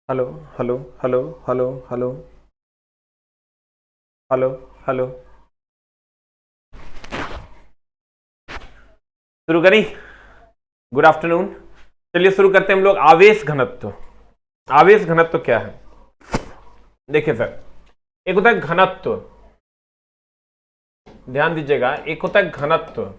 Hello hello hello hello hello hello hello. शुरू करी। Good afternoon. चलिए शुरू करते हैं हम लोग। आवेश घनत्व। आवेश घनत्व क्या है? देखिए सर, एक होता है घनत्व, ध्यान दीजिएगा, एक होता है घनत्व।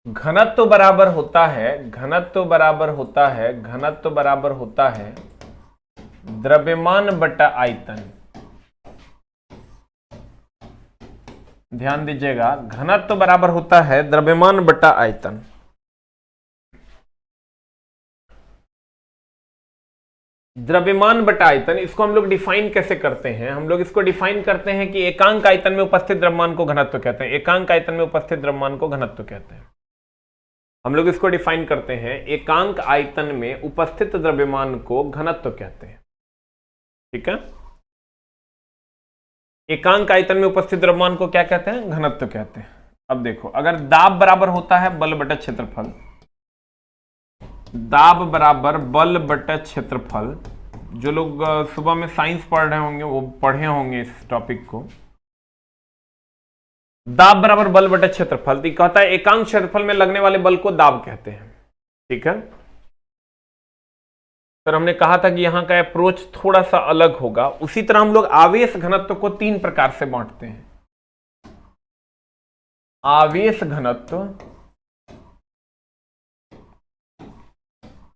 घनत्व बराबर होता है, घनत्व बराबर होता है, घनत्व बराबर होता है द्रव्यमान बटा आयतन। ध्यान दीजिएगा, घनत्व बराबर होता है द्रव्यमान बटा आयतन। द्रव्यमान बटा आयतन, इसको हम लोग डिफाइन कैसे करते हैं? हम लोग इसको डिफाइन करते हैं कि एकांक आयतन में उपस्थित द्रव्यमान को घनत्व कहते हैं। एकांक आयतन में उपस्थित द्रव्यमान को घनत्व कहते हैं। हम लोग इसको डिफाइन करते हैं, एकांक आयतन में उपस्थित द्रव्यमान को घनत्व कहते हैं। ठीक है, एकांक आयतन में उपस्थित द्रव्यमान को क्या कहते हैं? घनत्व कहते हैं। अब देखो, अगर दाब बराबर होता है बल बटा क्षेत्रफल, दाब बराबर बल बटा क्षेत्रफल, जो लोग सुबह में साइंस पढ़ रहे होंगे वो पढ़े होंगे इस टॉपिक को। दाब बराबर बल बटा क्षेत्रफल, तो कहता है एकांक क्षेत्रफल में लगने वाले बल को दाब कहते हैं। ठीक है, सर हमने कहा था कि यहां का अप्रोच थोड़ा सा अलग होगा। उसी तरह हम लोग आवेश घनत्व को तीन प्रकार से बांटते हैं। आवेश घनत्व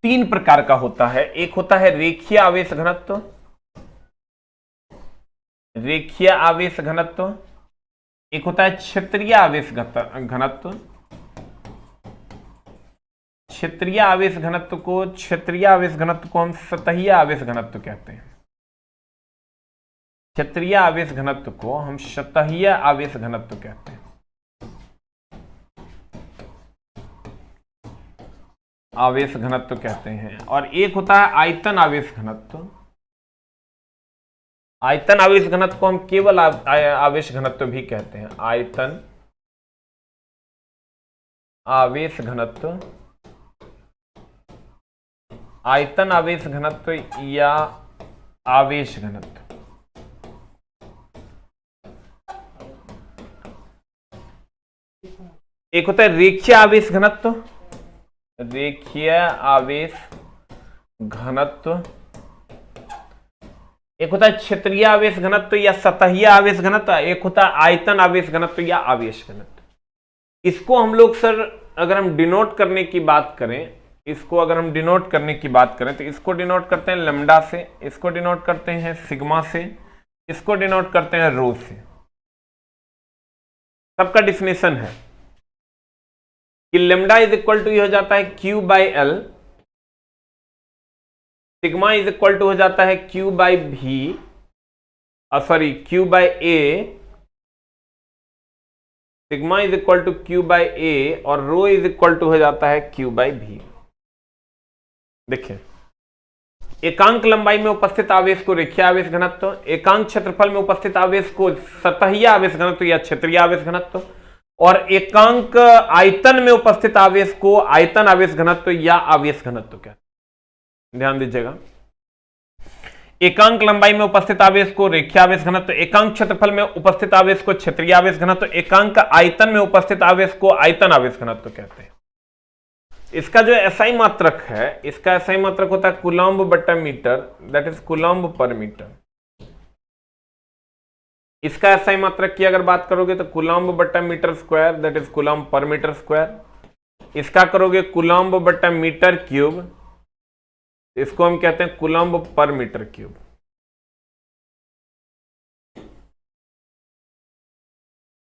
तीन प्रकार का होता है। एक होता है रेखीय आवेश घनत्व, रेखीय आवेश घनत्व। एक होता है क्षेत्रीय आवेश घनत्व। क्षेत्रीय आवेश घनत्व को, क्षेत्रीय आवेश घनत्व को हम सतहीय आवेश घनत्व कहते हैं। क्षेत्रीय आवेश घनत्व को हम सतहीय आवेश घनत्व कहते हैं। आवेश घनत्व कहते हैं। और एक होता है आयतन आवेश घनत्व। आयतन आवेश घनत्व को हम केवल आवेश घनत्व भी कहते हैं। आयतन आवेश घनत्व, आयतन आवेश घनत्व या आवेश घनत्व। एक होता है रेखीय आवेश घनत्व, रेखीय आवेश घनत्व। एक होता है क्षेत्रीय आवेश घनत्व या सतहीय आवेश घनत्व। एक होता है आयतन आवेश घनत्व या आवेश घनत्व। इसको हम लोग सर अगर हम डिनोट करने की बात करें, इसको अगर हम डिनोट करने की बात करें तो इसको डिनोट करते हैं लैम्डा से, इसको डिनोट करते हैं सिग्मा से, इसको डिनोट करते हैं रो से। सबका डिफिनेशन है कि लैम्डा इज इक्वल टू ये हो जाता है Q by L, sigma is equal to हो जाता है Q by B, sorry Q by A, sigma is equal to Q by A, और रो इज इक्वल टू हो जाता है क्यू बाई भी। देखिए, एकांक लंबाई में उपस्थित आवेश को रेखीय आवेश घनत्व, एकांक क्षेत्रफल में उपस्थित आवेश को सतहीय आवेश घनत्व या क्षेत्रीय आवेश घनत्व, और एकांक आयतन में उपस्थित आवेश को आयतन आवेश घनत्व या आवेश घनत्व कहते हैं। ध्यान दीजिएगा, एकांक लंबाई में उपस्थित आवेश को रेखीय आवेश घनत्व, एकांक क्षेत्रफल में उपस्थित आवेश को क्षेत्रीय आवेश घनत्व, एकांक आयतन में उपस्थित आवेश को आयतन आवेश घनत्व कहते हैं। इसका जो एसआई मात्रक है, इसका एसआई मात्रक होता है कूलम्ब बटा metre, that is coulomb per metre. इसका एसआई मात्रक की अगर बात करोगे तो कूलम्ब बटा metre square, that is coulomb per metre square. इसका करोगे कूलम्ब बटा मीटर क्यूब, इसको हम कहते हैं कूलम्ब पर मीटर क्यूब।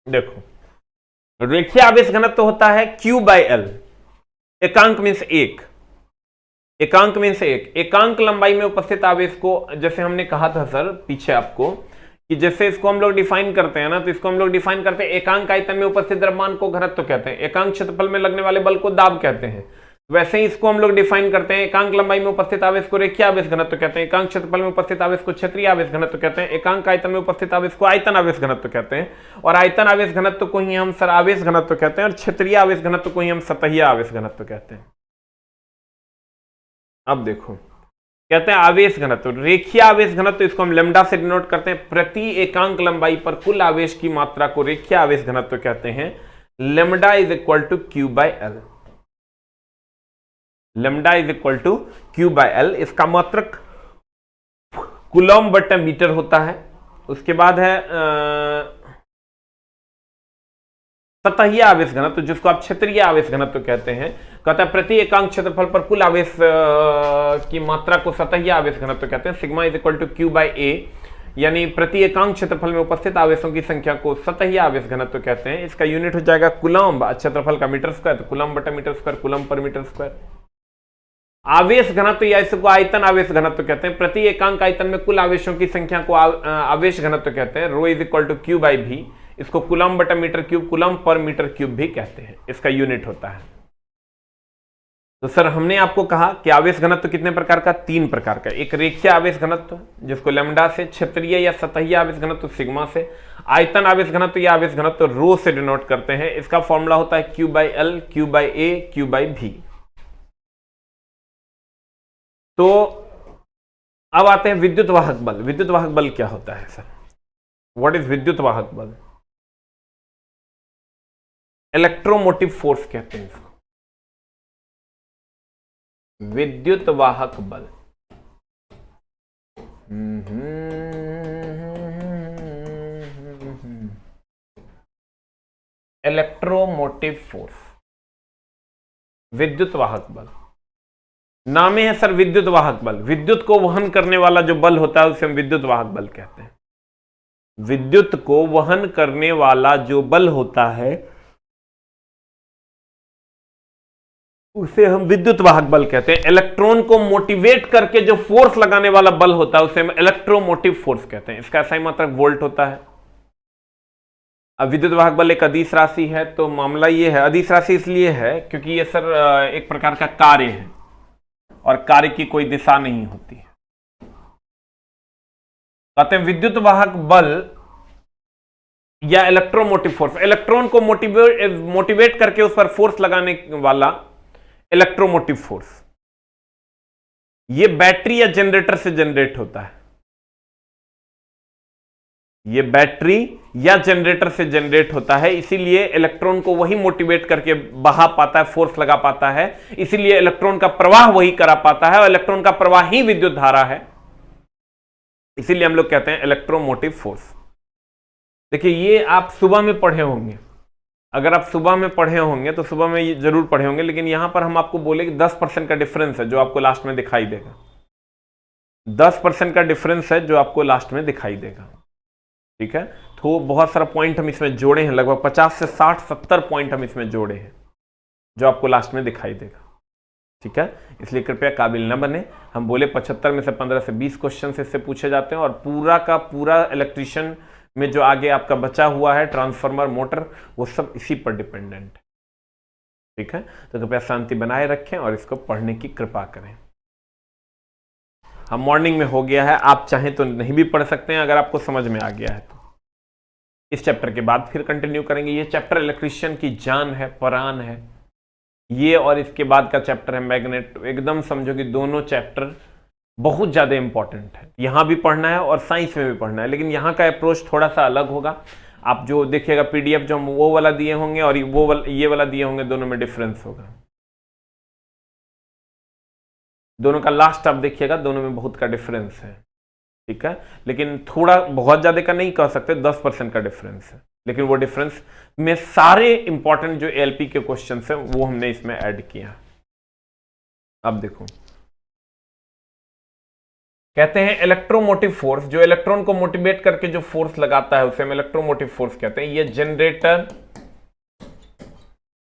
देखो, रेखीय आवेश घनत्व होता है क्यू बाई एल। एकांक मीन्स एक, एकांक मीन्स एक। एकांक लंबाई में उपस्थित आवेश को, जैसे हमने कहा था सर पीछे आपको कि जैसे इसको हम लोग डिफाइन करते हैं ना, तो इसको हम लोग डिफाइन करते हैं एकांक आयतन में उपस्थित द्रव्यमान को घनत्व कहते हैं, एकांक क्षेत्रफल में लगने वाले बल को दाब कहते हैं। वैसे ही इसको हम लोग डिफाइन करते हैं, एकांक लंबाई में उपस्थित आवेश को रेखीय आवेश घनत्व कहते हैं, एकांक क्षेत्रफल में उपस्थित आवेश को क्षेत्रीय आवेश घनत्व कहते हैं, एकांक आयतन में उपस्थित आवेश को आयतन आवेश घनत्व कहते हैं, और आयतन आवेश घनत्व को ही हम सर आवेश घनत्व कहते हैं, और क्षेत्रीय आवेश घनत्व को ही हम सतहीय आवेश घनत्व कहते हैं। अब देखो, कहते हैं आवेश घनत्व, रेखीय आवेश घनत्व, इसको हम लेमडा से डिनोट करते हैं। प्रति एकांक लंबाई पर कुल आवेश की मात्रा को रेखीय आवेश घनत्व कहते हैं। Lambda is equal to Q by L. Lambda is equal to Q by L, इसका मात्रक कूलम बटा मीटर होता है। उसके बाद है सतहीय आवेश घनत्व, जिसको आप क्षेत्रीय आवेश घनत्व कहते हैं। कहता है प्रति एकांक क्षेत्रफल पर कुल आवेश की मात्रा को सतहीय आवेश घनत्व कहते हैं। Sigma is equal to Q by A, यानी प्रति एकांक क्षेत्रफल में उपस्थित आवेशों की संख्या को सतहीय आवेश घनत्व कहते हैं। इसका यूनिट हो जाएगा कूलम, क्षेत्रफल का मीटर स्क्वायर, तो कूलम बटा मीटर स्क्वायर, कूलम पर मीटर स्क्वायर। आवेश घनत्व या इसको आयतन आवेश घनत्व कहते हैं। प्रति एकांक आयतन में कुल आवेशों की संख्या को आवेश घनत्व कहते हैं। Rho is equal to Q by V, इसको कूलम बटा मीटर क्यूब, कूलम पर मीटर क्यूब भी कहते हैं। इसका यूनिट होता है। तो सर हमने आपको कहा कि आवेश घनत्व कितने प्रकार का, 3 प्रकार का। एक रेखीय आवेश घनत्व जिसको लेमडा से, क्षेत्रीय या सतहीय आवेश घनत्व सिग्मा से, आयतन आवेश घनत्व या आवेश घनत्व रो से डिनोट करते हैं। इसका फॉर्मूला होता है Q by L, Q by A, Q by भी। तो अब आते हैं विद्युत वाहक बल। विद्युत वाहक बल क्या होता है सर? व्हाट इज विद्युत वाहक बल? इलेक्ट्रोमोटिव फोर्स कहते हैं इसको, विद्युत वाहक बल। इलेक्ट्रोमोटिव फोर्स, विद्युत वाहक बल। नाम है सर विद्युत वाहक बल। विद्युत को वहन करने वाला जो बल होता है उसे हम विद्युत वाहक बल कहते हैं। विद्युत को वहन करने वाला जो बल होता है उसे हम विद्युत वाहक बल कहते हैं। इलेक्ट्रॉन को मोटिवेट करके जो फोर्स लगाने वाला बल होता है उसे हम इलेक्ट्रोमोटिव फोर्स कहते हैं। इसका SI मात्रक वोल्ट होता है। अब विद्युत वाहक बल एक अदिश राशि है, तो मामला ये है, अदिश राशि इसलिए है क्योंकि ये सर एक प्रकार का कार्य है और कार्य की कोई दिशा नहीं होती है। कहते हैं विद्युत वाहक बल या इलेक्ट्रोमोटिव फोर्स, इलेक्ट्रॉन को मोटिवेट करके उस पर फोर्स लगाने वाला इलेक्ट्रोमोटिव फोर्स, ये बैटरी या जनरेटर से जनरेट होता है। ये बैटरी या जनरेटर से जनरेट होता है, इसीलिए इलेक्ट्रॉन को वही मोटिवेट करके बहा पाता है, फोर्स लगा पाता है। इसीलिए इलेक्ट्रॉन का प्रवाह वही करा पाता है और इलेक्ट्रॉन का प्रवाह ही विद्युत धारा है। इसीलिए हम लोग कहते हैं इलेक्ट्रोमोटिव फोर्स। देखिए ये आप सुबह में पढ़े होंगे, अगर आप सुबह में पढ़े होंगे तो सुबह में ये जरूर पढ़े होंगे, लेकिन यहां पर हम आपको बोले कि 10% का डिफरेंस है जो आपको लास्ट में दिखाई देगा। 10% का डिफरेंस है जो आपको लास्ट में दिखाई देगा। ठीक है, तो बहुत सारा पॉइंट हम इसमें जोड़े हैं, लगभग 50 से 60 70 पॉइंट हम इसमें जोड़े हैं जो आपको लास्ट में दिखाई देगा। ठीक है, इसलिए कृपया काबिल न बने। हम बोले 75 में से 15 से 20 क्वेश्चन इससे पूछे जाते हैं और पूरा का पूरा इलेक्ट्रिशियन में जो आगे आपका बचा हुआ है ट्रांसफार्मर, मोटर, वो सब इसी पर डिपेंडेंट है। ठीक है, तो कृपया शांति बनाए रखें और इसको पढ़ने की कृपा करें। हम मॉर्निंग में हो गया है, आप चाहें तो नहीं भी पढ़ सकते हैं अगर आपको समझ में आ गया है तो। इस चैप्टर के बाद फिर कंटिन्यू करेंगे। ये चैप्टर इलेक्ट्रिशियन की जान है, परान है ये, और इसके बाद का चैप्टर है मैग्नेट। एकदम समझो कि दोनों चैप्टर बहुत ज्यादा इंपॉर्टेंट है। यहां भी पढ़ना है और साइंस में भी पढ़ना है, लेकिन यहां का अप्रोच थोड़ा सा अलग होगा। आप जो देखिएगा PDF जो हम वो वाला दिए होंगे और ये वाला दिए होंगे, दोनों में डिफरेंस होगा। दोनों का लास्ट आप देखिएगा, दोनों में बहुत का डिफरेंस है। ठीक है, लेकिन थोड़ा बहुत ज्यादा का नहीं कह सकते, 10% का डिफरेंस है, लेकिन वो डिफरेंस में सारे इंपॉर्टेंट जो LP के क्वेश्चन हैं वो हमने इसमें ऐड किया। अब देखो, कहते हैं इलेक्ट्रोमोटिव फोर्स, जो इलेक्ट्रॉन को मोटिवेट करके जो फोर्स लगाता है उसे हम इलेक्ट्रोमोटिव फोर्स कहते हैं। ये जनरेटर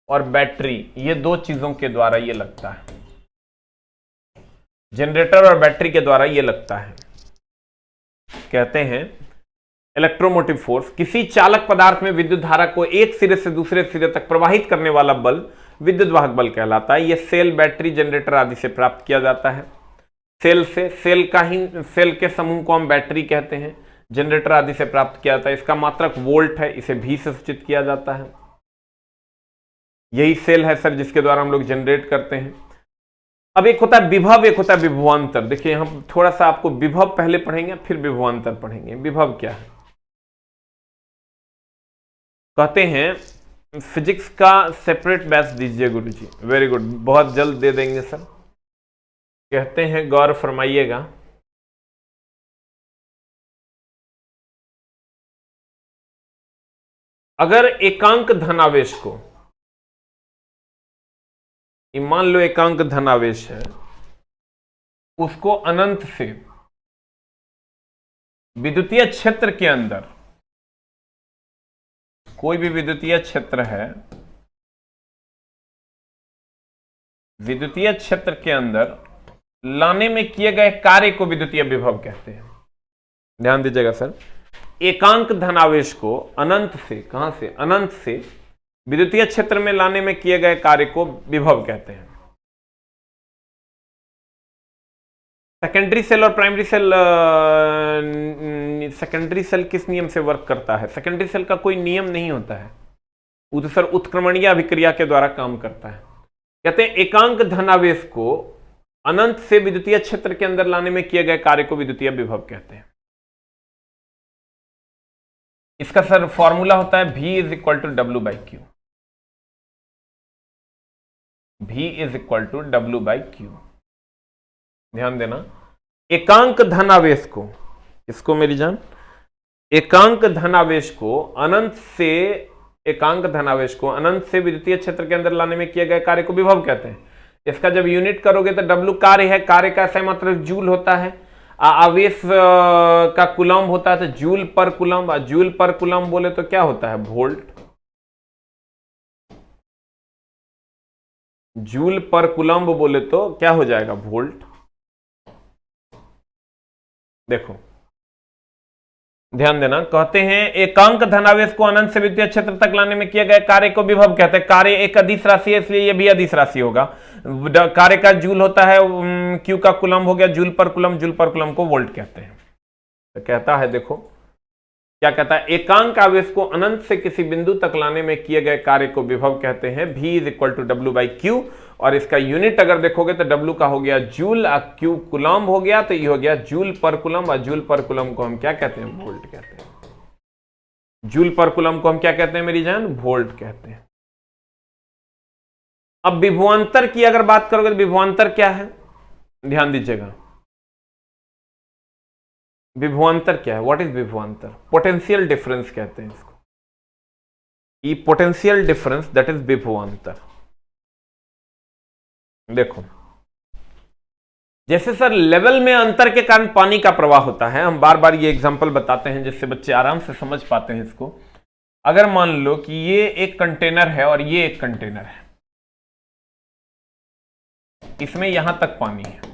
और बैटरी, ये दो चीजों के द्वारा ये लगता है। जनरेटर और बैटरी के द्वारा ये लगता है। कहते हैं इलेक्ट्रोमोटिव फोर्स, किसी चालक पदार्थ में विद्युत धारा को एक सिरे से दूसरे सिरे तक प्रवाहित करने वाला बल विद्युत वाहक बल कहलाता है। यह सेल, बैटरी, जनरेटर आदि से प्राप्त किया जाता है। सेल से, सेल के समूह को हम बैटरी कहते हैं। जनरेटर आदि से प्राप्त किया जाता है। इसका मात्रक वोल्ट है, इसे भी से सूचित किया जाता है। यही सेल है सर जिसके द्वारा हम लोग जनरेट करते हैं। अब एक होता है विभव, एक होता है विभवांतर। देखिए हम थोड़ा सा आपको विभव पहले पढ़ेंगे, फिर विभवांतर पढ़ेंगे। विभव क्या है? कहते हैं फिजिक्स का सेपरेट बैच दीजिए गुरुजी। वेरी गुड, बहुत जल्द दे देंगे सर। कहते हैं, गौर फरमाइएगा, अगर एकांक धनावेश को, मान लो एकांक धनावेश है, उसको अनंत से विद्युतीय क्षेत्र के अंदर, कोई भी विद्युतीय क्षेत्र है, विद्युतीय क्षेत्र के अंदर लाने में किए गए कार्य को विद्युतीय विभव कहते हैं। ध्यान दीजिएगा सर, एकांक धनावेश को अनंत से, कहां से? अनंत से विद्युतीय क्षेत्र में लाने में किए गए कार्य को विभव कहते हैं। सेकेंडरी सेल और प्राइमरी सेल, सेकेंडरी सेल किस नियम से वर्क करता है? सेकेंडरी सेल का कोई नियम नहीं होता है, वो तो सर उत्क्रमणीय अभिक्रिया के द्वारा काम करता है। कहते हैं एकांक धनावेश को अनंत से विद्युतीय क्षेत्र के अंदर लाने में किए गए कार्य को विद्युतीय विभव कहते हैं। इसका सर फॉर्मूला होता है V is equal to W by Q. V is equal to W by Q. ध्यान देना, एकांक धनावेश को, इसको मेरी जान, एकांक धनावेश को अनंत से, एकांक धनावेश को अनंत से विद्युतीय क्षेत्र के अंदर लाने में किए गए कार्य को विभव कहते हैं। इसका जब यूनिट करोगे तो W कार्य है, कार्य का सही मात्रक जूल होता है, आवेश का कुलम्ब होता है तो जूल पर कुलम्ब, जूल पर कुलम्ब बोले तो क्या होता है? वोल्ट। जूल पर कुलम्ब बोले तो क्या हो जाएगा? वोल्ट। देखो ध्यान देना, कहते हैं एकांक धनावेश को अनंत से विद्युतीय क्षेत्र तक लाने में किए गए कार्य को विभव कहते हैं। कार्य एक अदिश राशि है, इसलिए यह भी अदिश राशि होगा। कार्य का जूल होता है, क्यू का कुलम्ब हो गया जूल पर कुलम्ब, जूल पर कुलम्ब को वोल्ट कहते हैं। तो कहता है, देखो क्या कहता है, एकांक आवेश को अनंत से किसी बिंदु तक लाने में किए गए कार्य को विभव कहते हैं। V is equal to W by Q, और इसका यूनिट अगर देखोगे तो W का हो गया जूल, क्यू कुलम्ब हो गया, तो ये हो गया जूल पर कुलम्ब, और जूल पर कुलम्ब को हम क्या कहते हैं? वोल्ट कहते हैं। जूल पर कुलम्ब को हम क्या कहते हैं मेरी जान? वोल्ट कहते हैं। अब विभवांतर की अगर बात करोगे तो विभवांतर क्या है? ध्यान दीजिएगा, विभवांतर क्या है? व्हाट इज विभवांतर? पोटेंशियल डिफरेंस कहते हैं इसको। ये पोटेंशियल डिफरेंस, दैट इज विभवांतर। देखो जैसे सर लेवल में अंतर के कारण पानी का प्रवाह होता है, हम बार बार ये एग्जांपल बताते हैं जिससे बच्चे आराम से समझ पाते हैं इसको। अगर मान लो कि ये एक कंटेनर है और ये एक कंटेनर है, इसमें यहां तक पानी है,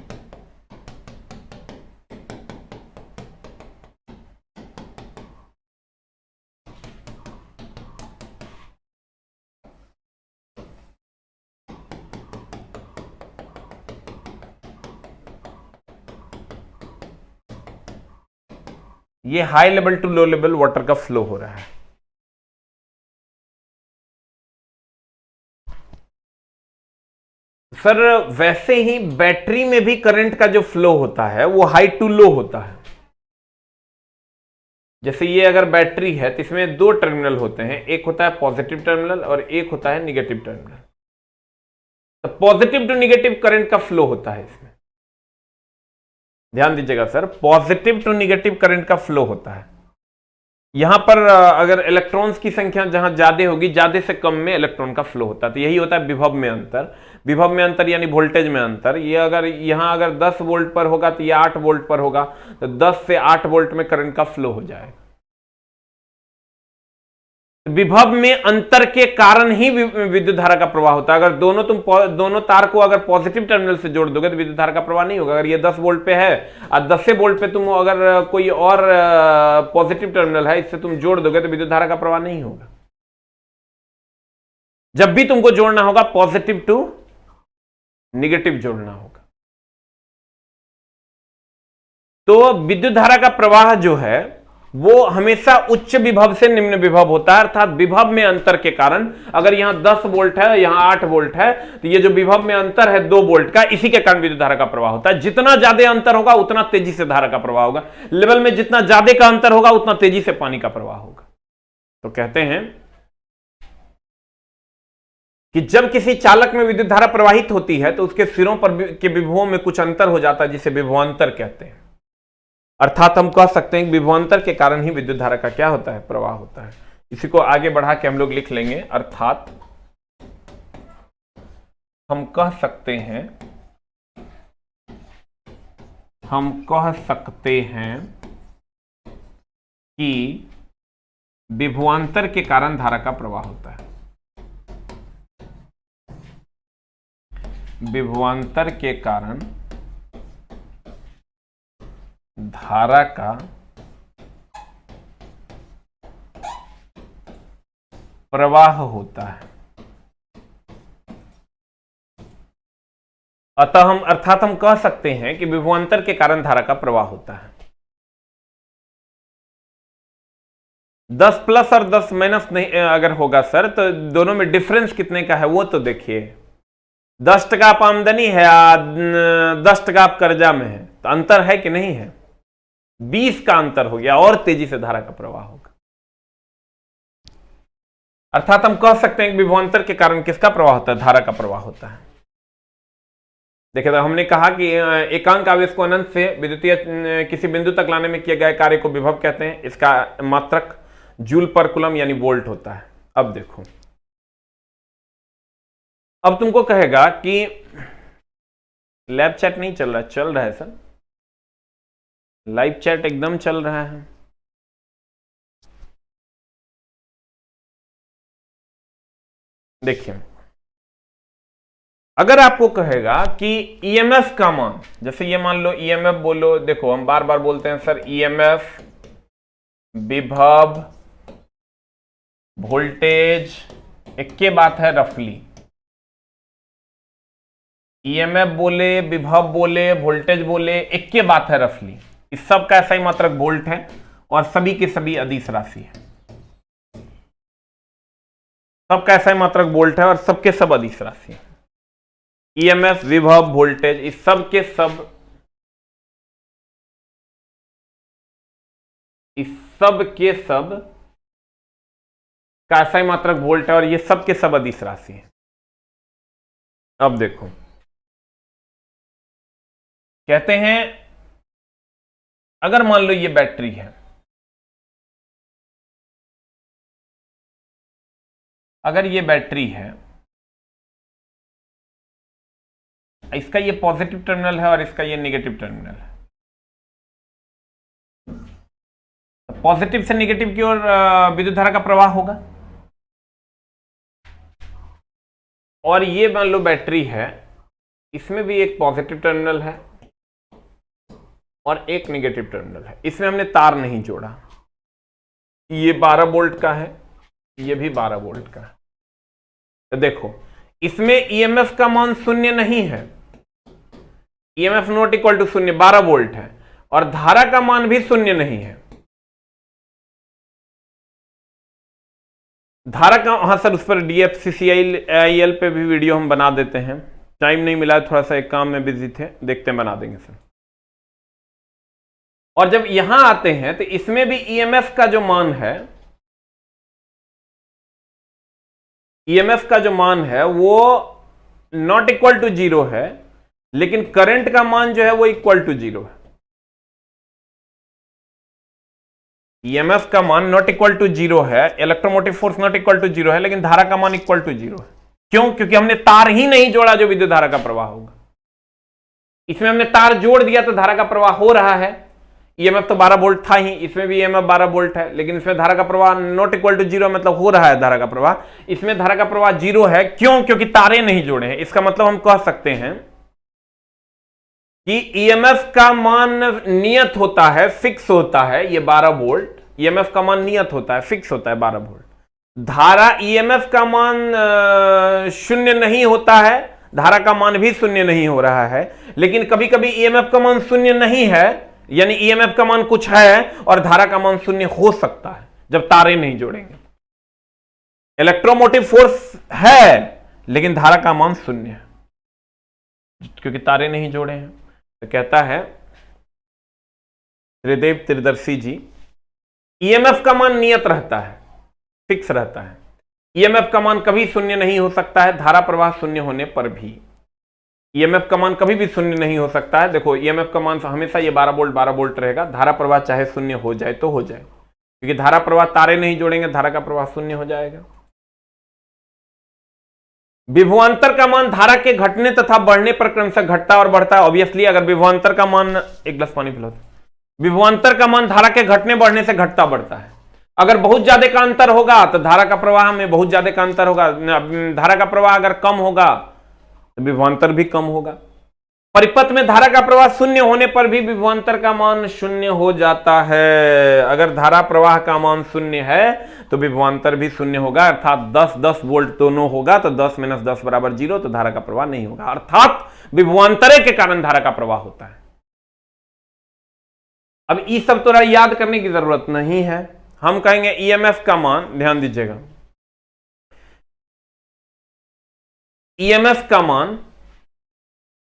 ये high level to low level water का फ्लो हो रहा है। सर वैसे ही बैटरी में भी करंट का जो फ्लो होता है वो हाई टू लो होता है। जैसे ये अगर बैटरी है तो इसमें दो टर्मिनल होते हैं, एक होता है पॉजिटिव टर्मिनल और एक होता है निगेटिव टर्मिनल। तो पॉजिटिव टू निगेटिव करंट का फ्लो होता है इसमें। ध्यान दीजिएगा sir, positive to negative current का फ्लो होता है। यहां पर अगर इलेक्ट्रॉन्स की संख्या जहां ज्यादा होगी, ज्यादा से कम में इलेक्ट्रॉन का फ्लो होता है। तो यही होता है विभव में अंतर। विभव में अंतर यानी वोल्टेज में अंतर। ये अगर यहां अगर 10 वोल्ट पर होगा तो ये 8 वोल्ट पर होगा, तो 10 से 8 वोल्ट में करंट का फ्लो हो जाएगा। विभव में अंतर के कारण ही विद्युत धारा का प्रवाह होता है। अगर दोनों तार को अगर पॉजिटिव टर्मिनल से जोड़ दोगे तो विद्युत धारा का प्रवाह नहीं होगा। अगर ये 10 वोल्ट पे है और 10 वोल्ट पे तुम अगर कोई और पॉजिटिव टर्मिनल है, इससे तुम जोड़ दोगे तो विद्युत धारा का प्रवाह नहीं होगा। जब भी तुमको जोड़ना होगा पॉजिटिव टू निगेटिव जोड़ना होगा। तो विद्युत धारा का प्रवाह जो है वो हमेशा उच्च विभव से निम्न विभव होता है, अर्थात विभव में अंतर के कारण, अगर यहां 10 वोल्ट है, यहां 8 वोल्ट है, तो ये जो विभव में अंतर है 2 वोल्ट का, इसी के कारण विद्युत धारा का प्रवाह होता है। जितना ज्यादा अंतर होगा उतना तेजी से धारा का प्रवाह होगा, लेवल में जितना ज्यादा का अंतर होगा उतना तेजी से पानी का प्रवाह होगा। तो कहते हैं कि जब किसी चालक में विद्युत धारा प्रवाहित होती है तो उसके सिरों पर के विभवों में कुछ अंतर हो जाता है, जिसे विभवांतर कहते हैं। अर्थात हम कह सकते हैं कि विभवांतर के कारण ही विद्युत धारा का क्या होता है, प्रवाह होता है। इसी को आगे बढ़ा के हम लोग लिख लेंगे, अर्थात हम कह सकते हैं कि विभवांतर के कारण धारा का प्रवाह होता है। विभवांतर के कारण धारा का प्रवाह होता है। अर्थात हम कह सकते हैं कि विभवांतर के कारण धारा का प्रवाह होता है। 10 प्लस और 10 माइनस नहीं अगर होगा सर, तो दोनों में डिफरेंस कितने का है वो तो देखिए। 10 टका आप आमदनी है, 10 टका आप कर्जा में है, तो अंतर है कि नहीं है? 20 का अंतर हो गया, और तेजी से धारा का प्रवाह होगा। अर्थात हम कह सकते हैं कि विभवांतर के कारण किसका प्रवाह होता है, धारा का प्रवाह होता है। देखिए, तो हमने कहा कि एकांक आवेश को अनंत से विद्युतीय किसी बिंदु तक लाने में किए गए कार्य को विभव कहते हैं। इसका मात्रक जूल पर कूलम यानी वोल्ट होता है। अब देखो, अब तुमको कहेगा कि लैब चैट नहीं चल रहा है। चल रहा है सर, लाइव चैट एकदम चल रहा है। देखिए, अगर आपको कहेगा कि ईएमएफ का मान, जैसे ये मान लो ईएमएफ बोलो, देखो हम बार बार बोलते हैं सर ईएमएफ, विभव, वोल्टेज, एक के बात है रफली। ईएमएफ बोले, विभव बोले, वोल्टेज बोले, एक के बात है रफली। इस सब का ऐसा ही मात्रक वोल्ट है और सभी के सभी अदिश राशि है। सबका ऐसा ही मात्रक वोल्ट है और सबके सब अदिश राशि है। ईएमएफ, विभव, वोल्टेज, इस सब के सब का ऐसा ही मात्रक वोल्ट है और ये सब के सब अदिश राशि है। अब देखो, कहते हैं अगर मान लो ये बैटरी है, अगर ये बैटरी है, इसका ये पॉजिटिव टर्मिनल है और इसका ये नेगेटिव टर्मिनल है। पॉजिटिव से नेगेटिव की ओर विद्युत धारा का प्रवाह होगा। और ये मान लो बैटरी है, इसमें भी एक पॉजिटिव टर्मिनल है और एक नेगेटिव टर्मिनल है। इसमें हमने तार नहीं जोड़ा। ये 12 वोल्ट का है, ये भी 12 वोल्ट का है। तो देखो, इसमें ईएमएफ का मान शून्य नहीं है, ईएमएफ नॉट इक्वल टू शून्य, 12 वोल्ट है, और धारा का मान भी शून्य नहीं है। धारा का, हाँ सर, उस पर डीएफसीसीआईएल पे भी वीडियो हम बना देते हैं। टाइम नहीं मिला, थोड़ा सा एक काम में बिजी थे, देखते हैं बना देंगे सर। और जब यहां आते हैं तो इसमें भी ईएमएफ का जो मान है, ईएमएफ का जो मान है वो नॉट इक्वल टू 0 है, लेकिन करंट का मान जो है वो इक्वल टू 0 है। ईएमएफ का मान नॉट इक्वल टू 0 है, electromotive force not equal to 0 है, लेकिन धारा का मान इक्वल टू 0 है। क्यों? क्योंकि हमने तार ही नहीं जोड़ा जो विद्युत धारा का प्रवाह होगा। इसमें हमने तार जोड़ दिया तो धारा का प्रवाह हो रहा है। ईएमएफ तो 12 वोल्ट था ही, इसमें भी ईएमएफ 12 वोल्ट है, लेकिन इसमें धारा का प्रवाह नॉट इक्वल टू 0 मतलब हो रहा है धारा का प्रवाह। इसमें धारा का प्रवाह 0 है। क्यों? क्योंकि तारे नहीं जोड़े हैं। इसका मतलब हम कह सकते हैं कि ईएमएफ का मान नियत होता है, फिक्स होता है, ये 12 वोल्ट। ईएमएफ का मान नियत होता है, फिक्स होता है 12 वोल्ट। धारा ईएमएफ का मान शून्य नहीं होता है, धारा का मान भी शून्य नहीं हो रहा है, लेकिन कभी कभी ईएमएफ का मान शून्य नहीं है, यानी ईएमएफ का मान कुछ है और धारा का मान शून्य हो सकता है जब तारे नहीं जोड़ेंगे। इलेक्ट्रोमोटिव फोर्स है लेकिन धारा का मान शून्य है क्योंकि तारे नहीं जोड़े हैं। तो कहता है त्रिदेव त्रिदर्शी जी, ईएमएफ का मान नियत रहता है, फिक्स रहता है। ईएमएफ का मान कभी शून्य नहीं हो सकता है धारा प्रवाह शून्य होने पर भी। ईएमएफ का मान कभी भी शून्य नहीं हो सकता है। देखो ईएमएफ का मान हमेशा ये 12 वोल्ट रहेगा। धारा प्रवाह चाहे शून्य हो जाए तो हो जाए, क्योंकि धारा प्रवाह तारे नहीं जोड़ेंगे, धारा का प्रवाह शून्य हो जाएगा। विभवांतर का मान धारा के घटने तथा बढ़ने पर क्रमशः घटता और बढ़ता है। ऑब्वियसली अगर विभवांतर का मान, एक गिलास पानी पिलाओ। विभवांतर का मान धारा के घटने बढ़ने से घटता बढ़ता है। अगर बहुत ज्यादा का अंतर होगा तो धारा का प्रवाह में बहुत ज्यादा का अंतर होगा। धारा का प्रवाह अगर कम होगा तो विभवांतर भी कम होगा। परिपथ में धारा का प्रवाह शून्य होने पर भी विभवांतर का मान शून्य हो जाता है। अगर धारा प्रवाह का मान शून्य है तो विभवांतर भी शून्य होगा, अर्थात 10 वोल्ट दोनों होगा तो 10 - 10 = 0, तो धारा का प्रवाह नहीं होगा, अर्थात विभवांतरे के कारण धारा का प्रवाह होता है। अब ये सब थोड़ा याद करने की जरूरत नहीं है। हम कहेंगे ईएमएफ का मान, ध्यान दीजिएगा, ईएमएफ का मान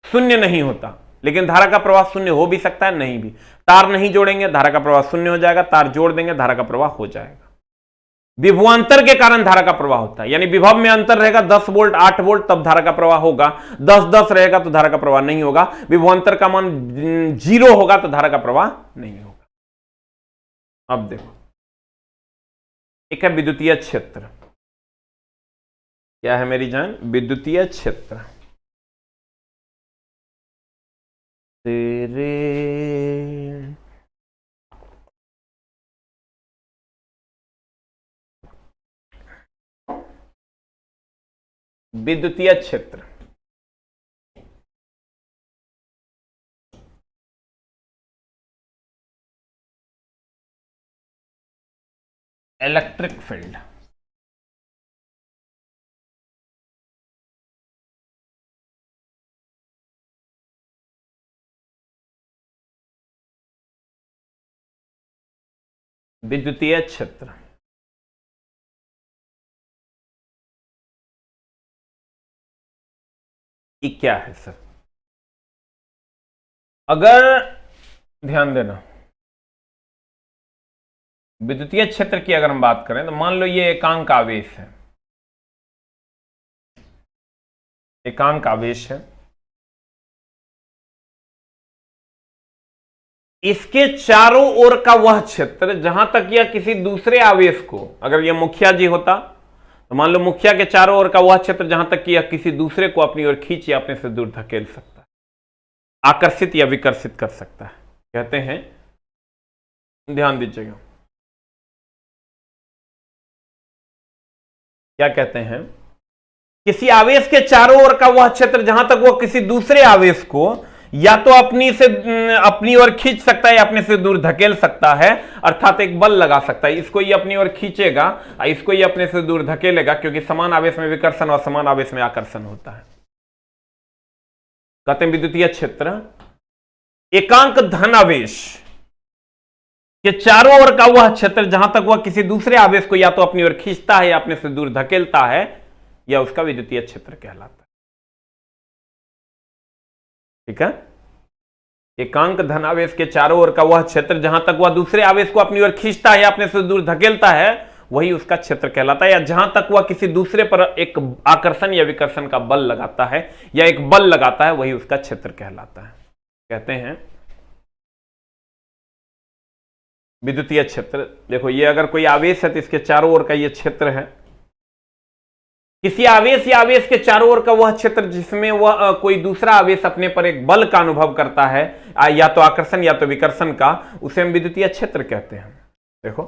शून्य नहीं होता, लेकिन धारा का प्रवाह शून्य हो भी सकता है, नहीं भी। तार नहीं जोड़ेंगे धारा का प्रवाह शून्य हो जाएगा, तार जोड़ देंगे धारा का प्रवाह हो जाएगा। विभवांतर के कारण धारा का प्रवाह होता है, यानी विभव में अंतर रहेगा 10 वोल्ट 8 वोल्ट तब धारा का प्रवाह होगा। 10 रहेगा तो धारा का प्रवाह नहीं होगा। विभवांतर का मान 0 होगा तो धारा का प्रवाह नहीं होगा। अब देखो, एक है विद्युतीय क्षेत्र। क्या है मेरी जान? विद्युतीय क्षेत्र। तेरे विद्युतीय क्षेत्र इलेक्ट्रिक फील्ड। विद्युतीय क्षेत्र ये क्या है सर? अगर ध्यान देना, विद्युतीय क्षेत्र की अगर हम बात करें तो मान लो ये एकांक आवेश है, एकांक आवेश है। इसके चारों ओर का वह क्षेत्र जहां तक यह किसी दूसरे आवेश को, अगर यह मुखिया जी होता तो मान लो मुखिया के चारों ओर का वह क्षेत्र जहां तक कि यह किसी दूसरे को अपनी ओर खींच या अपने से दूर धकेल सकता है, आकर्षित या विकर्षित कर सकता है, कहते हैं, ध्यान दीजिएगा, क्या कहते हैं? किसी आवेश के चारों ओर का वह क्षेत्र जहां तक वह किसी दूसरे आवेश को या तो अपनी ओर खींच सकता है या अपने से दूर धकेल सकता है, अर्थात एक बल लगा सकता है। इसको ये अपनी ओर खींचेगा, इसको ये अपने से दूर धकेलेगा, क्योंकि समान आवेश में विकर्षण और समान आवेश में आकर्षण होता है। कहते हैं विद्युतीय क्षेत्र एकांक धन आवेश के चारों ओर का वह क्षेत्र जहां तक वह किसी दूसरे आवेश को या तो अपनी ओर खींचता है या अपने से दूर धकेलता है, यह उसका विद्युतीय क्षेत्र कहलाता है। ठीक है? एकांक धनावेश के चारों ओर का वह क्षेत्र जहां तक वह दूसरे आवेश को अपनी ओर खींचता है या अपने से दूर धकेलता है, वही उसका क्षेत्र कहलाता है। या जहां तक वह किसी दूसरे पर एक आकर्षण या विकर्षण का बल लगाता है या एक बल लगाता है, वही उसका क्षेत्र कहलाता है। कहते हैं विद्युतीय क्षेत्र। देखो, ये अगर कोई आवेश है तो इसके चारों ओर का ये क्षेत्र है। किसी आवेश या आवेश के चारों ओर का वह क्षेत्र जिसमें वह कोई दूसरा आवेश अपने पर एक बल का अनुभव करता है, या तो आकर्षण या तो विकर्षण का, उसे हम विद्युतीय क्षेत्र कहते हैं। देखो,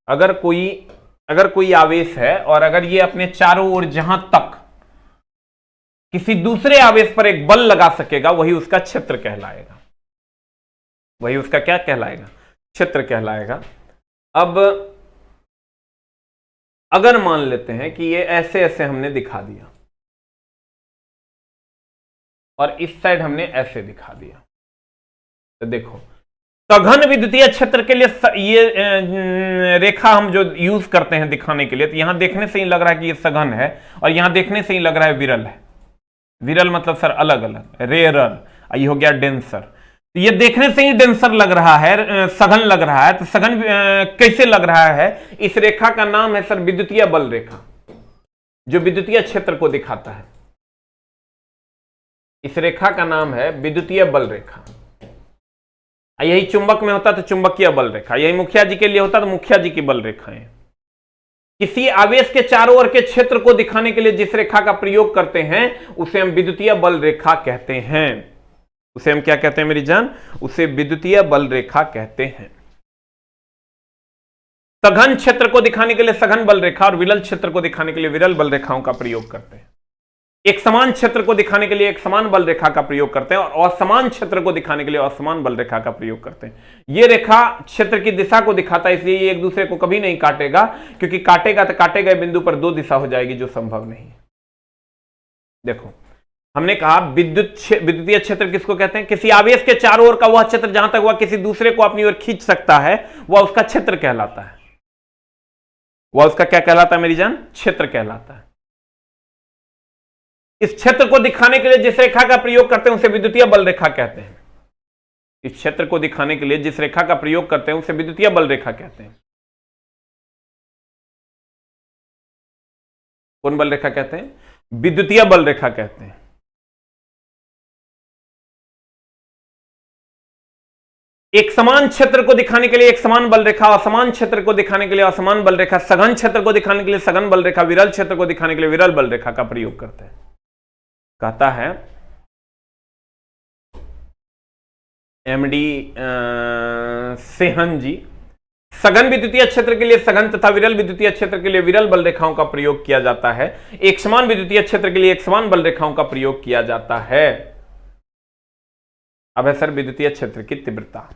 अगर कोई आवेश है और अगर ये अपने चारों ओर जहां तक किसी दूसरे आवेश पर एक बल लगा सकेगा, वही उसका क्षेत्र कहलाएगा। वही उसका क्या कहलाएगा? क्षेत्र कहलाएगा। अब अगर मान लेते हैं कि ये ऐसे ऐसे हमने दिखा दिया और इस साइड हमने ऐसे दिखा दिया, तो देखो सघन विद्युतीय क्षेत्र के लिए ये रेखा हम जो यूज करते हैं दिखाने के लिए, तो यहां देखने से ही लग रहा है कि ये सघन है, और यहां देखने से ही लग रहा है विरल है। विरल मतलब सर अलग अलग, रेयरर, ये हो गया डेंसर। तो ये देखने से ही डेंसर लग रहा है, सघन लग रहा है। तो सघन कैसे लग रहा है? इस रेखा का नाम है सर विद्युतीय बल रेखा, जो विद्युतीय क्षेत्र को दिखाता है। इस रेखा का नाम है विद्युतीय बल रेखा। यही चुंबक में होता तो चुंबकीय बल रेखा, यही मुखिया जी के लिए होता तो मुखिया जी की बल रेखाएं। किसी आवेश के चारों ओर के क्षेत्र को दिखाने के लिए जिस रेखा का प्रयोग करते हैं उसे हम विद्युतीय बल रेखा कहते हैं। उसे हम क्या कहते हैं मेरी जान? उसे विद्युतीय बल रेखा कहते हैं। सघन क्षेत्र को दिखाने के लिए सघन बल रेखा और विरल क्षेत्र को दिखाने के लिए विरल बल रेखाओं का प्रयोग करते हैं। एक समान क्षेत्र को दिखाने के लिए एक समान बल रेखा का प्रयोग करते हैं, और असमान क्षेत्र को दिखाने के लिए असमान बल रेखा का प्रयोग करते हैं। यह रेखा क्षेत्र की दिशा को दिखाता है, इसलिए ये एक दूसरे को कभी नहीं काटेगा, क्योंकि काटेगा तो काटे गए बिंदु पर दो दिशा हो जाएगी, जो संभव नहीं है। देखो, हमने कहा विद्युतीय क्षेत्र किसको कहते हैं? किसी आवेश के चारों ओर का वह क्षेत्र जहां तक वह किसी दूसरे को अपनी ओर खींच सकता है, वह उसका क्षेत्र कहलाता है। वह उसका क्या कहलाता है मेरी जान? क्षेत्र कहलाता है। इस क्षेत्र को दिखाने के लिए जिस रेखा का प्रयोग करते हैं उसे विद्युतीय बल रेखा कहते हैं। इस क्षेत्र को दिखाने के लिए जिस रेखा का प्रयोग करते हैं उसे विद्युतीय बल रेखा कहते हैं। कौन बल रेखा कहते हैं? विद्युतीय बल रेखा कहते हैं। एक समान क्षेत्र को दिखाने के लिए एक समान बल रेखा, असमान क्षेत्र को दिखाने के लिए असमान बल रेखा, सघन क्षेत्र को दिखाने के लिए सघन बल रेखा, विरल क्षेत्र को दिखाने के लिए विरल बल रेखा का प्रयोग करते हैं। कहता है एमडी सेहन जी, सघन विद्युतीय क्षेत्र के लिए सघन तथा विरल विद्युतीय क्षेत्र के लिए विरल बल रेखाओं का प्रयोग किया जाता है। एक समान विद्युतीय क्षेत्र के लिए एक समान बल रेखाओं का प्रयोग किया जाता है। अब है सर विद्युतीय क्षेत्र की तीव्रता।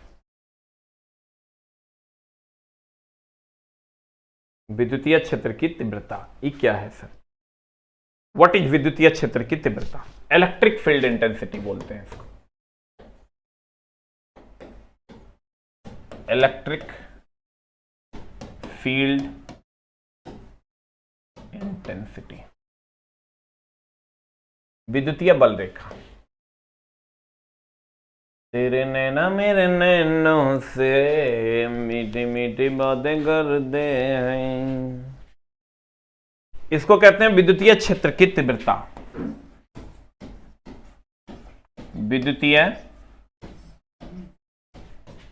विद्युतीय क्षेत्र की तीव्रता ये क्या है सर? व्हाट इज विद्युतीय क्षेत्र की तीव्रता? इलेक्ट्रिक फील्ड इंटेंसिटी बोलते हैं इसको। इलेक्ट्रिक फील्ड इंटेंसिटी, विद्युतीय बल रेखा। तेरे नैना मेरे नैनों से मीठी मीठी बातें कर दे हैं, इसको कहते हैं विद्युतीय क्षेत्र की तीव्रता। विद्युतीय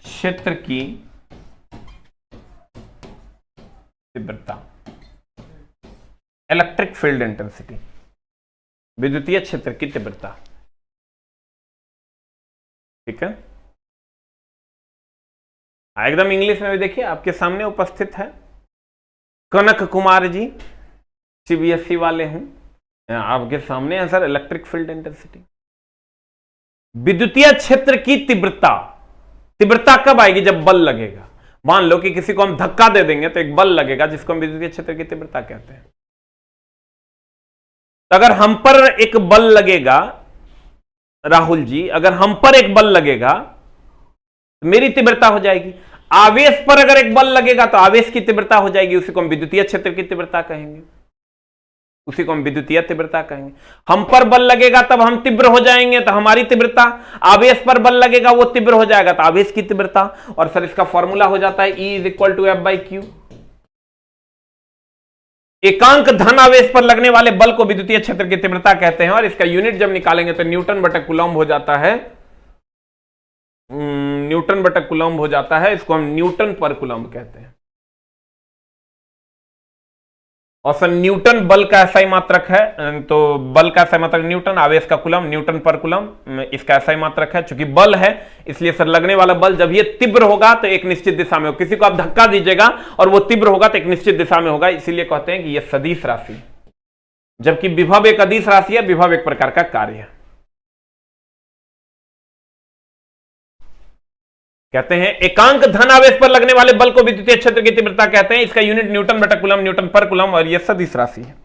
क्षेत्र की तीव्रता, इलेक्ट्रिक फील्ड इंटेंसिटी, विद्युतीय क्षेत्र की तीव्रता। ठीक है, एकदम इंग्लिश में भी देखिए आपके सामने उपस्थित है। कनक कुमार जी सीबीएसई वाले हूं, आपके सामने है सर इलेक्ट्रिक फील्ड इंटेंसिटी। विद्युतीय क्षेत्र की तीव्रता, तीव्रता कब आएगी? जब बल लगेगा। मान लो कि किसी को हम धक्का दे देंगे तो एक बल लगेगा, जिसको हम विद्युतीय क्षेत्र की तीव्रता कहते हैं। अगर हम पर एक बल लगेगा, राहुल जी, अगर हम पर एक बल लगेगा तो मेरी तीव्रता हो जाएगी। आवेश पर अगर एक बल लगेगा तो आवेश की तीव्रता हो जाएगी, उसी को हम विद्युतीय क्षेत्र की तीव्रता कहेंगे, उसी को हम विद्युतीय तीव्रता कहेंगे। हम पर बल लगेगा तब हम तीव्र हो जाएंगे, तो हमारी तीव्रता। आवेश पर बल लगेगा वो तीव्र हो जाएगा, तो आवेश की तीव्रता। और सर इसका फॉर्मूला हो जाता है E = F/Q। एकांक धन आवेश पर लगने वाले बल को विद्युतीय क्षेत्र की तीव्रता कहते हैं, और इसका यूनिट जब निकालेंगे तो न्यूटन बटा कूलम्ब हो जाता है। न्यूटन बटा कूलम्ब हो जाता है, इसको हम न्यूटन पर कूलम्ब कहते हैं। और सर न्यूटन बल का SI मात्रक है, तो बल का SI मात्रक न्यूटन, आवेश का कूलम्ब, न्यूटन पर कूलम्ब इसका SI मात्रक है। चूंकि बल है इसलिए सर लगने वाला बल जब ये तीव्र होगा तो एक निश्चित दिशा में हो। किसी को आप धक्का दीजिएगा और वो तीव्र होगा तो एक निश्चित दिशा में होगा, इसीलिए कहते हैं कि यह सदिश राशि है। जबकि विभव एक अदिश राशि है, विभव एक प्रकार का कार्य है। कहते हैं एकांक धन आवेश पर लगने वाले बल को विद्युतीय क्षेत्र की तीव्रता कहते हैं। इसका यूनिट न्यूटन बटा कूलम्ब, न्यूटन पर कूलम्ब, और यह सदिश राशि है।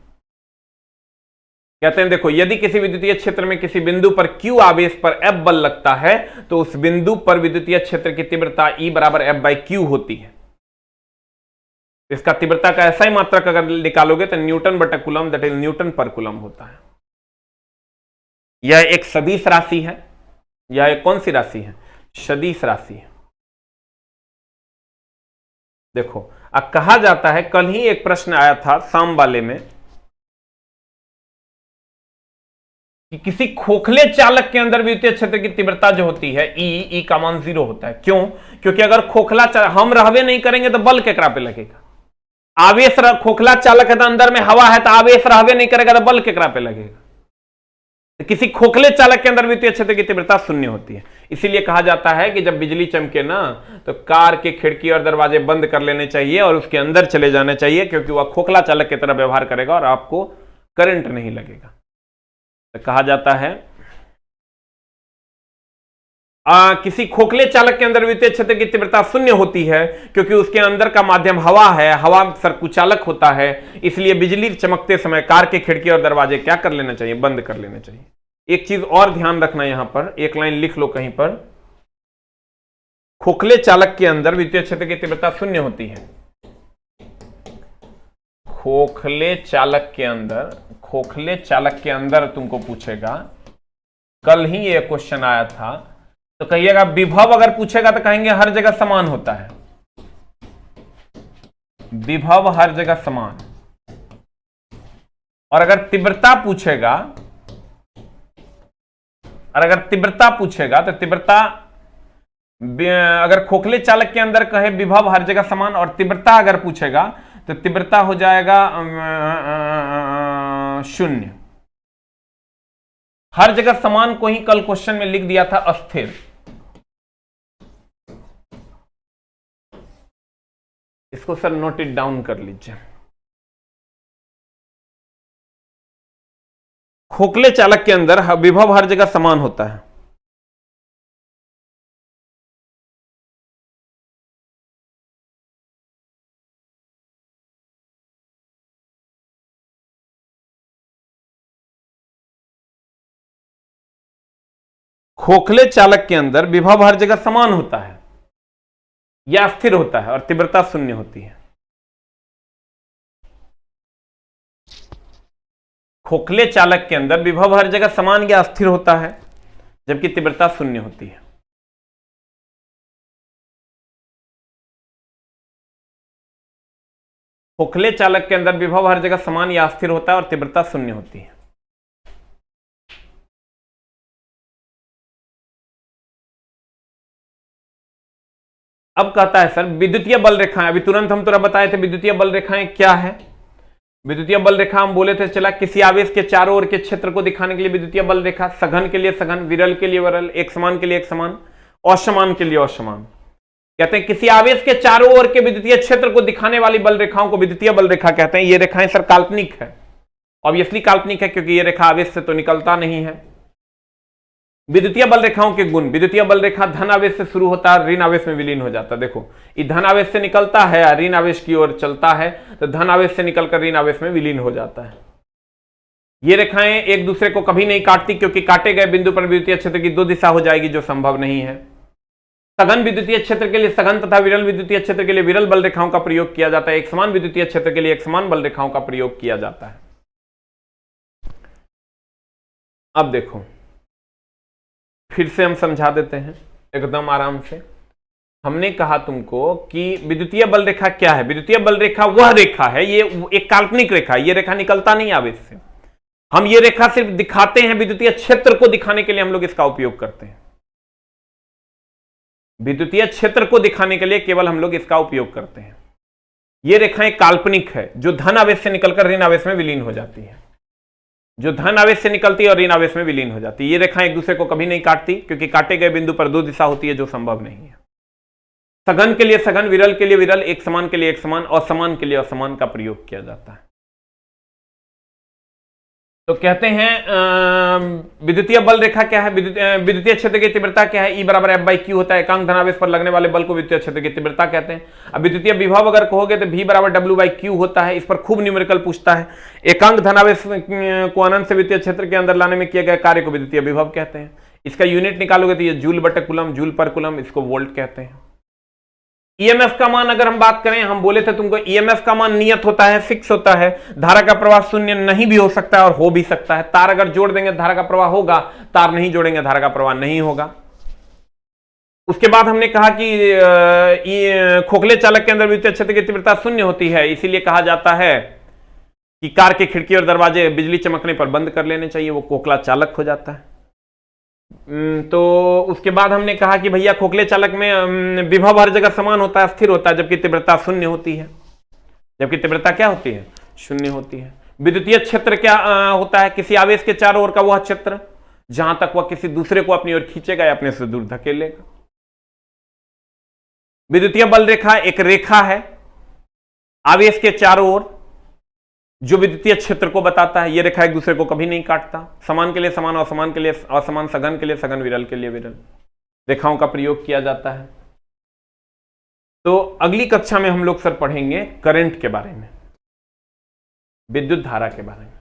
कहते हैं देखो, यदि किसी विद्युतीय क्षेत्र में किसी बिंदु पर Q आवेश पर F बल लगता है तो उस बिंदु पर विद्युतीय क्षेत्र की तीव्रता E बराबर F/Q होती है। इसका तीव्रता का ऐसा ही मात्रक अगर निकालोगे तो न्यूटन बटा कूलम, दैट इज न्यूटन पर कूलम होता है। यह एक सदिश राशि है। यह एक कौन सी राशि है? सदिश राशि है। देखो, अब कहा जाता है, कल ही एक प्रश्न आया था शाम वाले में कि किसी खोखले चालक के अंदर विद्युतीय क्षेत्र की तीव्रता जो होती है ई का मान 0 होता है। क्यों? क्योंकि अगर खोखला हम रहवे नहीं करेंगे तो बल केकरा पे लगेगा? आवेश खोखला चालक है तो अंदर में हवा है तो आवेश रहवे नहीं करेगा तो बल केकरा पे लगेगा? तो किसी खोखले चालक के अंदर विद्युतीय क्षेत्र की तीव्रता 0 होती है। इसीलिए कहा जाता है कि जब बिजली चमके ना तो कार के खिड़की और दरवाजे बंद कर लेने चाहिए और उसके अंदर चले जाने चाहिए, क्योंकि वह खोखला चालक की तरह व्यवहार करेगा और आपको करंट नहीं लगेगा। तो कहा जाता है किसी खोखले चालक के अंदर विद्युतीय क्षेत्र की तीव्रता 0 होती है क्योंकि उसके अंदर का माध्यम हवा है, हवा सरकुचालक होता है। इसलिए बिजली चमकते समय कार के खिड़की और दरवाजे क्या कर लेना चाहिए? बंद कर लेना चाहिए। एक चीज और ध्यान रखना, यहां पर एक लाइन लिख लो कहीं पर, खोखले चालक के अंदर विद्युतीय क्षेत्र की तीव्रता 0 होती है। खोखले चालक के अंदर तुमको पूछेगा, कल ही ये क्वेश्चन आया था, तो कहिएगा विभव अगर पूछेगा तो कहेंगे हर जगह समान होता है। विभव हर जगह समान। और अगर तीव्रता पूछेगा तो तीव्रता अगर खोखले चालक के अंदर कहे विभव हर जगह समान और तीव्रता अगर पूछेगा तो तीव्रता हो जाएगा 0। हर जगह समान को ही कल क्वेश्चन में लिख दिया था अस्थिर। इसको सर नोट इट डाउन कर लीजिए। खोखले चालक के अंदर विभव हर जगह समान होता है। खोखले चालक के अंदर विभव हर जगह समान होता है या स्थिर होता है और तीव्रता 0 होती है। खोखले चालक के अंदर विभव हर जगह समान या अस्थिर होता है जबकि तीव्रता 0 होती है। खोखले चालक के अंदर विभव हर जगह समान या अस्थिर होता है और तीव्रता 0 होती है। अब कहता है सर विद्युतीय बल रेखाएं, अभी तुरंत हम तुरंत बताए थे विद्युतीय बल रेखाएं क्या है। विद्युतीय बल रेखा हम बोले थे, चला किसी आवेश के चारों ओर के क्षेत्र को दिखाने के लिए विद्युतीय बल रेखा, सघन के लिए सघन, विरल के लिए विरल, एक समान के लिए एक समान, असमान के लिए असमान। कहते हैं किसी आवेश के चारों ओर के विद्युतीय क्षेत्र को दिखाने वाली बल रेखाओं को विद्युतीय बल रेखा कहते हैं। ये रेखाएं सर काल्पनिक है, ऑब्वियसली काल्पनिक है क्योंकि ये रेखा आवेश से तो निकलता नहीं है। विद्युतीय बल रेखाओं के गुण, विद्युतीय बल रेखा धन आवेश से शुरू होता है, ऋण आवेश में विलीन हो जाता है। देखो ये धन आवेश से निकलता है, ऋण आवेश की ओर चलता है, तो धन आवेश से निकलकर ऋण आवेश में विलीन हो जाता है। ये रेखाएं एक दूसरे को कभी नहीं काटती क्योंकि काटे गए बिंदु पर विद्युतीय क्षेत्र की 2 दिशा हो जाएगी जो संभव नहीं है। सघन विद्युतीय क्षेत्र के लिए सघन तथा विरल विद्युतीय क्षेत्र के लिए विरल बल रेखाओं का प्रयोग किया जाता है। एक समान विद्युतीय क्षेत्र के लिए एक समान बल रेखाओं का प्रयोग किया जाता है। अब देखो फिर से हम समझा देते हैं एकदम आराम से। हमने कहा तुमको कि विद्युतीय बल रेखा क्या है। विद्युतीय बल रेखा वह रेखा है, ये एक काल्पनिक रेखा है, ये रेखा निकलता नहीं आवेश से। हम ये रेखा सिर्फ दिखाते हैं, विद्युतीय क्षेत्र को दिखाने के लिए हम लोग इसका उपयोग करते हैं। विद्युतीय क्षेत्र को दिखाने के लिए केवल हम लोग इसका उपयोग करते हैं। ये रेखाएं काल्पनिक है जो धन आवेश से निकलकर ऋण आवेश में विलीन हो जाती है, जो धन आवेश से निकलती है और ऋण आवेश में विलीन हो जाती है। ये रेखाएं एक दूसरे को कभी नहीं काटती क्योंकि काटे गए बिंदु पर 2 दिशा होती है जो संभव नहीं है। सघन के लिए सघन, विरल के लिए विरल, एक समान के लिए एक समान, असमान के लिए असमान का प्रयोग किया जाता है। तो कहते हैं विद्युतीय बल रेखा क्या है, विद्युतीय क्षेत्र की तीव्रता क्या है, E बराबर F/Q होता है। एकांक धनावेश पर लगने वाले बल को विद्युतीय क्षेत्र की तीव्रता कहते हैं। अब विद्युतीय विभव अगर कहोगे तो V बराबर W/Q होता है। इस पर खूब न्यूमेरिकल पूछता है। एकांक धनावेश को अनंत से विद्युतीय क्षेत्र के अंदर लाने में किए गए कार्य को विद्युतीय विभव कहते हैं। इसका यूनिट निकालोगे तो ये जूल बटे कुलम, जूल पर कुलम, इसको वोल्ट कहते हैं। ईएमएफ का मान अगर हम बात करें, हम बोले थे तुमको ईएमएफ का मान नियत होता है, फिक्स होता है। धारा का प्रवाह शून्य नहीं भी हो सकता है और हो भी सकता है। तार अगर जोड़ देंगे धारा का प्रवाह होगा, तार नहीं जोड़ेंगे धारा का प्रवाह नहीं होगा। उसके बाद हमने कहा कि खोखले चालक के अंदर विद्युतीय क्षेत्र की तीव्रता शून्य होती है, इसीलिए कहा जाता है कि कार की खिड़की और दरवाजे बिजली चमकने पर बंद कर लेने चाहिए, वो खोखला चालक हो जाता है। तो उसके बाद हमने कहा कि भैया खोखले चालक में विभव हर जगह समान होता है, स्थिर होता है, जबकि तीव्रता शून्य होती है। जबकि तीव्रता क्या होती है? शून्य होती है। विद्युतीय क्षेत्र क्या होता है? किसी आवेश के चारों ओर का वह क्षेत्र जहां तक वह किसी दूसरे को अपनी ओर खींचेगा या अपने से दूर धकेलेगा। विद्युतीय बल रेखा एक रेखा है आवेश के चारों ओर जो विद्युतीय क्षेत्र को बताता है। यह रेखा एक दूसरे को कभी नहीं काटता। समान के लिए समान, असमान के लिए असमान, सघन के लिए सघन, विरल के लिए विरल रेखाओं का प्रयोग किया जाता है। तो अगली कक्षा में हम लोग सर पढ़ेंगे करंट के बारे में, विद्युत धारा के बारे में।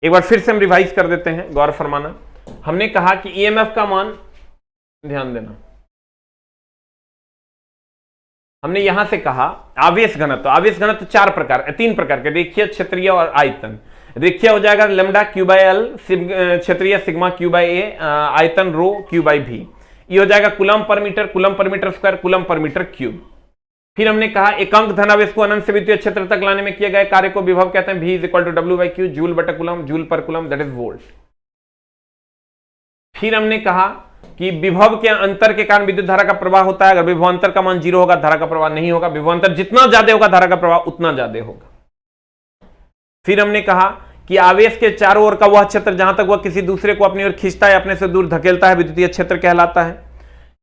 एक बार फिर से हम रिवाइज कर देते हैं, गौर फरमाना। हमने कहा कि ईएमएफ का मान, ध्यान देना, हमने यहां से कहा आवेश घनत्व। आवेश घनत्व तीन प्रकार के, रेखीय, क्षेत्रीय और आयतन। रेखीय हो जाएगा लैम्डा Q/L, क्षेत्रीय सिग्मा Q/A, आयतन रो Q/V। ये हो जाएगा कूलम पर मीटर, कूलम पर मीटर स्क्वायर, कूलम पर मीटर क्यूब। फिर हमने कहा एकांक धनावेश को अनंत से विद्युतीय क्षेत्र तक लाने में किए गए कार्य को विभव कहते हैं। V = W/Q, जूल बटे कूलम, जूल पर कूलम, दैट इज वोल्ट। फिर हमने कहा कि विभव के अंतर के कारण विद्युत धारा का प्रवाह होता है। अगर विभवांतर का मान 0 होगा, धारा का प्रवाह नहीं होगा। विभवांतर जितना ज्यादा होगा, धारा का प्रवाह उतना ज्यादा होगा। फिर हमने कहा कि आवेश के चारों ओर का वह क्षेत्र जहां तक वह किसी दूसरे को अपनी ओर खींचता है, अपने से दूर धकेलता है, विद्युतीय क्षेत्र कहलाता है।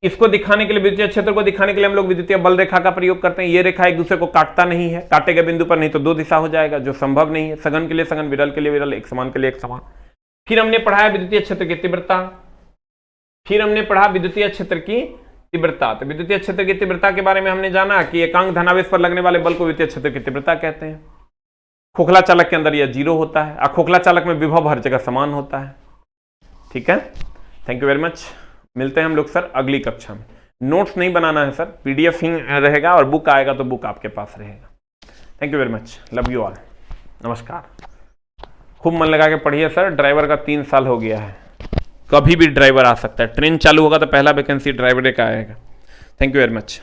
इसको दिखाने के लिए, विद्युतीय क्षेत्र को दिखाने के लिए हम लोग विद्युतीय बल रेखा का प्रयोग करते हैं। यह रेखा एक दूसरे को काटता नहीं है, काटे गए बिंदु पर नहीं तो दो दिशा हो जाएगा, जो संभव नहीं है। सघन के लिए सघन, विरल के लिए विरल, एक समान के लिए एक समान। फिर हमने पढ़ाया विद्युतीय क्षेत्र की तीव्रता। फिर हमने पढ़ा विद्युतीय क्षेत्र की तीव्रता। तो विद्युतीय क्षेत्र की तीव्रता के बारे में हमने जाना कि एकांक धनावेश पर लगने वाले बल को विद्युतीय क्षेत्र की तीव्रता कहते हैं। खोखला चालक के अंदर यह 0 होता है और खोखला चालक में विभव हर जगह समान होता है। ठीक है, थैंक यू वेरी मच। मिलते हैं हम लोग सर अगली कक्षा में। नोट्स नहीं बनाना है सर, पीडीएफ ही रहेगा और बुक आएगा तो बुक आपके पास रहेगा। Thank you very much, love you all, नमस्कार। खूब मन लगा के पढ़िए सर। ड्राइवर का 3 साल हो गया है, कभी भी ड्राइवर आ सकता है। ट्रेन चालू होगा तो पहला वैकेंसी ड्राइवर का आएगा। Thank you very much.